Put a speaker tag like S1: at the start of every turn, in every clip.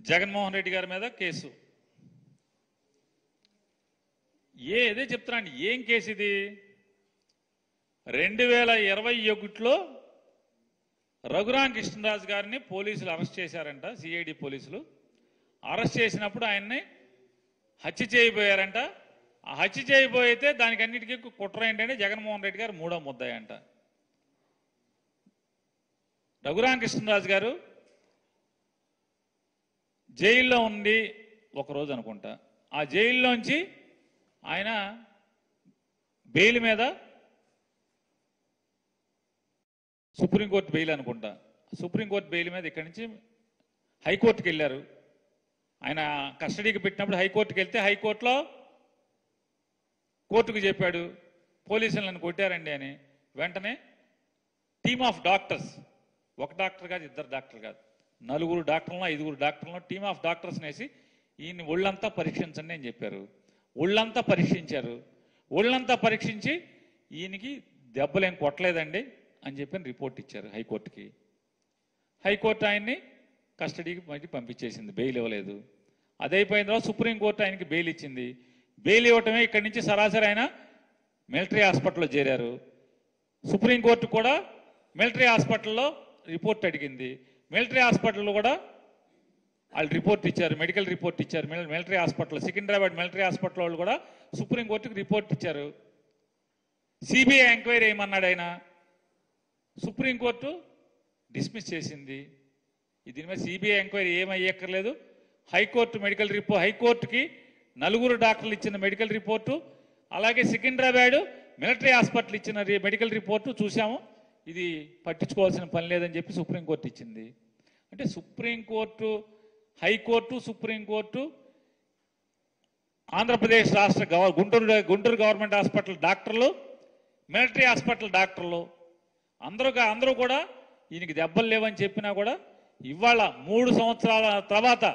S1: జగన్మోహన్ రెడ్డి గారి మీద కేసు. ఇదే చెప్తున్నాను. ఏం కేసు ఇది? 2021లో రఘురాం కృష్ణరాజు గారిని పోలీసులు అరెస్ట్ చేశారంట. సిఐడి పోలీసులు అరెస్ట్ చేసినప్పుడు ఆయన్ని హత్య చేయబోయారంట. ఆ హత్య చేయబోయితే దానికి అన్నిటికీ కుట్ర ఏంటంటే జగన్మోహన్ రెడ్డి గారు మూడో ముద్దాయి అంట. రఘురాం కృష్ణరాజు గారు జైల్లో ఉండి ఒకరోజు అనుకుంటా, ఆ జైల్లోంచి ఆయన బెయిల్ మీద, సుప్రీంకోర్టు బెయిల్ అనుకుంటా, సుప్రీంకోర్టు బెయిల్ మీద ఇక్కడి నుంచి హైకోర్టుకి వెళ్ళారు. ఆయన కస్టడీకి పెట్టినప్పుడు హైకోర్టుకి వెళ్తే హైకోర్టులో కోర్టుకు చెప్పాడు పోలీసులు నన్ను కొట్టారండి అని. వెంటనే టీమ్ ఆఫ్ డాక్టర్స్, ఒక డాక్టర్ కాదు, ఇద్దరు డాక్టర్ కాదు, 4 డాక్టర్లను 5 డాక్టర్లను టీమ్ ఆఫ్ డాక్టర్స్ వేసి ఈయన్ని ఒళ్ళంతా పరీక్షించండి అని చెప్పారు. ఒళ్ళంతా పరీక్షించారు. ఒళ్ళంతా పరీక్షించి ఈయనకి దెబ్బలేం కొట్టలేదండి అని చెప్పి రిపోర్ట్ ఇచ్చారు హైకోర్టుకి. హైకోర్టు ఆయన్ని కస్టడీకి మళ్ళీ పంపించేసింది, బెయిల్ ఇవ్వలేదు. అదైపోయిన తర్వాత సుప్రీంకోర్టు ఆయనకి బెయిల్ ఇచ్చింది. బెయిల్ ఇవ్వటమే ఇక్కడి నుంచి సరాసరి ఆయన మిలిటరీ హాస్పిటల్లో చేరారు. సుప్రీంకోర్టు కూడా మిలిటరీ హాస్పిటల్లో రిపోర్ట్ అడిగింది. మిలిటరీ హాస్పిటల్లో కూడా వాళ్ళు రిపోర్ట్ ఇచ్చారు, మెడికల్ రిపోర్ట్ ఇచ్చారు. Military hospital, Secunderabad military hospital వాళ్ళు కూడా సుప్రీంకోర్టుకి రిపోర్ట్ ఇచ్చారు. సిబిఐ ఎంక్వైరీ ఏమన్నాడు ఆయన, సుప్రీంకోర్టు డిస్మిస్ చేసింది. దీని మీద సిబిఐ ఎంక్వైరీ ఏమయ్యక్కర్లేదు. హైకోర్టు మెడికల్ రిపోర్ట్, హైకోర్టుకి 4 డాక్టర్లు ఇచ్చిన మెడికల్ రిపోర్టు, అలాగే సికింద్రాబాద్ మిలిటరీ హాస్పిటల్ ఇచ్చిన మెడికల్ రిపోర్టు చూసాము, ఇది పట్టించుకోవాల్సిన పని లేదని చెప్పి సుప్రీంకోర్టు ఇచ్చింది. అంటే సుప్రీంకోర్టు, హైకోర్టు, సుప్రీంకోర్టు, ఆంధ్రప్రదేశ్ రాష్ట్ర గుంటూరు గవర్నమెంట్ హాస్పిటల్ డాక్టర్లు, మిలిటరీ హాస్పిటల్ డాక్టర్లు అందరూ కూడా ఈయనకి దెబ్బలు లేవని చెప్పినా కూడా ఇవాళ 3 సంవత్సరాల తర్వాత,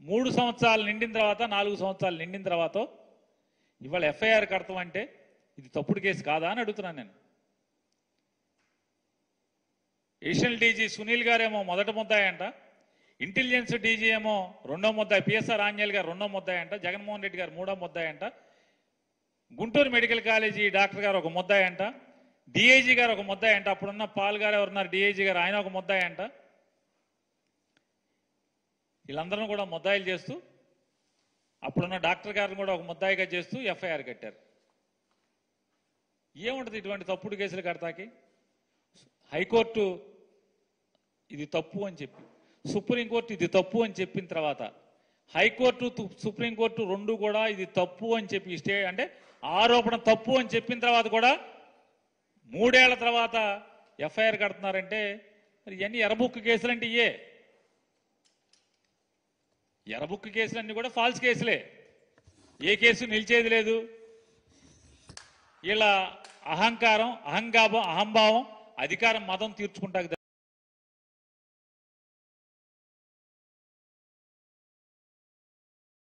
S1: 3 సంవత్సరాలు నిండిన తర్వాత, 4 సంవత్సరాలు నిండిన తర్వాత ఇవాళ ఎఫ్ఐఆర్ కడతామంటే ఇది తప్పుడు కేసు కాదా అని అడుగుతున్నాను నేను. ఏషియన్ డీజీ సునీల్ గారేమో మొదటి ముద్దాయి అంట, ఇంటెలిజెన్స్ డీజీ ఏమో 2వ ముద్దాయి, పిఎస్ఆర్ ఆంజనేయులు గారు 2వ ముద్దాయి అంట, జగన్మోహన్ రెడ్డి గారు 3వ ముద్దాయి అంట, గుంటూరు మెడికల్ కాలేజీ డాక్టర్ గారు 1 ముద్దాయి అంట, డిఐజీ గారు 1 ముద్దాయి అంట, అప్పుడున్న పాల్ గారు ఎవరున్నారు డిఐజీ గారు, ఆయన 1 ముద్దాయి అంట. వీళ్ళందరూ కూడా ముద్దాయిలు చేస్తూ, అప్పుడున్న డాక్టర్ గారిని కూడా 1 ముద్దాయిగా చేస్తూ ఎఫ్ఐఆర్ కట్టారు. ఏముంటుంది ఇటువంటి తప్పుడు కేసులు కడతాకి? హైకోర్టు ఇది తప్పు అని చెప్పి, సుప్రీంకోర్టు ఇది తప్పు అని చెప్పిన తర్వాత, హైకోర్టు సుప్రీంకోర్టు 2 కూడా ఇది తప్పు అని చెప్పి అంటే ఆరోపణ తప్పు అని చెప్పిన తర్వాత కూడా 3 ఏళ్ల తర్వాత ఎఫ్ఐఆర్ కడుతున్నారంటే మరి ఇవన్నీ ఎర్రబుక్ కేసులు అంటే ఎర్రబుక్ కేసులన్నీ కూడా ఫాల్స్ కేసులే. ఏ కేసు నిలిచేది లేదు. వీళ్ళ అహంకారం, అహంభావం, అధికారం మదం తీర్చుకుంటాక